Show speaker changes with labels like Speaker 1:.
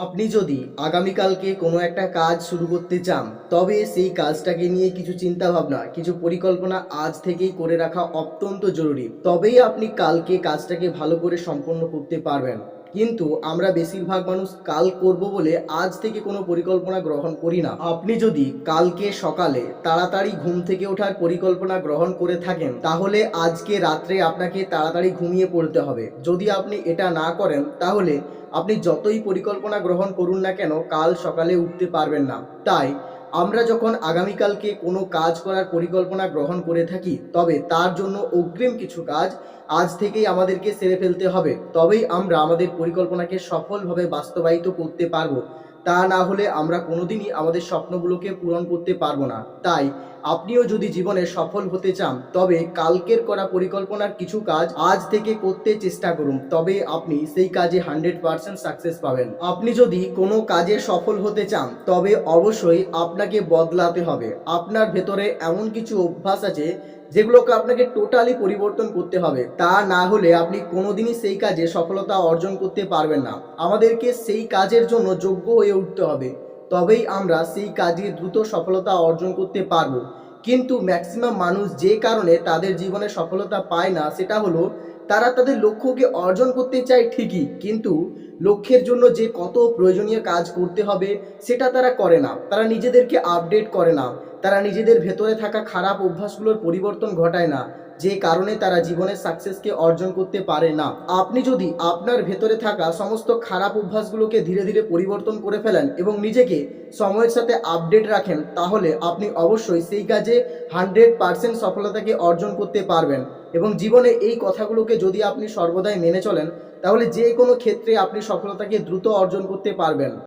Speaker 1: আপনি যদি আগামীকালকে কোনো একটা কাজ শুরু করতে চান, তবে সেই কাজটাকে নিয়ে কিছু চিন্তাভাবনা, কিছু পরিকল্পনা আজ থেকেই করে রাখা অত্যন্ত জরুরি। তবেই আপনি কালকে কাজটাকে ভালো করে সম্পন্ন করতে পারবেন। কিন্তু আমরা বেশিরভাগ মানুষ কাল করব বলে আজ থেকে কোনো পরিকল্পনা গ্রহণ করি না। আপনি যদি কালকে সকালে তাড়াতাড়ি ঘুম থেকে ওঠার পরিকল্পনা গ্রহণ করে থাকেন, তাহলে আজকে রাত্রে আপনাকে তাড়াতাড়ি ঘুমিয়ে পড়তে হবে। যদি আপনি এটা না করেন, তাহলে আপনি যতই পরিকল্পনা গ্রহণ করুন না কেন, কাল সকালে উঠতে পারবেন না। তাই আমরা যখন আগামীকালকে কোনো কাজ করার পরিকল্পনা গ্রহণ করে থাকি, তবে তার জন্য অগ্রিম কিছু কাজ আজ থেকেই আমাদেরকে সেরে ফেলতে হবে। তবেই আমরা আমাদের পরিকল্পনাকে সফলভাবে বাস্তবায়িত করতে পারবো। তা না হলে আমরা কোনোদিনই আমাদের স্বপ্নগুলোকে পূরণ করতে পারবো না। তাই আপনিও যদি জীবনে সফল হতে চান, তবে কালকের করা পরিকল্পনার কিছু কাজ আজ থেকে করতে চেষ্টা করুন। তবে আপনি সেই কাজে 100% সাকসেস পাবেন। আপনি যদি কোনো কাজে সফল হতে চান, তবে অবশ্যই আপনাকে বদলাতে হবে। আপনার ভেতরে এমন কিছু অভ্যাস আছে যেগুলোকে আপনাকে টোটালি পরিবর্তন করতে হবে। তা না হলে আপনি কোনোদিনই সেই কাজে সফলতা অর্জন করতে পারবেন না। আমাদেরকে সেই কাজের জন্য যোগ্য হয়ে উঠতে হবে, তবেই আমরা সেই কাজে দ্রুত সফলতা অর্জন করতে পারবো। কিন্তু ম্যাক্সিমাম মানুষ যে কারণে তাদের জীবনে সফলতা পায় না, সেটা হলো তারা তাদের লক্ষ্যকে অর্জন করতে চায় ঠিকই, কিন্তু লক্ষ্যের জন্য যে কত প্রয়োজনীয় কাজ করতে হবে সেটা তারা করে না। তারা নিজেদেরকে আপডেট করে না, তারা নিজেদের ভেতরে থাকা খারাপ অভ্যাসগুলোর পরিবর্তন ঘটায় না, যে কারণে তারা জীবনের সাকসেসকে অর্জন করতে পারে না। আপনি যদি আপনার ভেতরে থাকা সমস্ত খারাপ অভ্যাসগুলোকে ধীরে ধীরে পরিবর্তন করে ফেলেন এবং নিজেকে সময়ের সাথে আপডেট রাখেন, তাহলে আপনি অবশ্যই সেই কাজে 100% সফলতাকে অর্জন করতে পারবেন। এবং জীবনে এই কথাগুলোকে যদি আপনি সর্বদাই মেনে চলেন, তাহলে যে কোনো ক্ষেত্রে আপনি সফলতাকে দ্রুত অর্জন করতে পারবেন।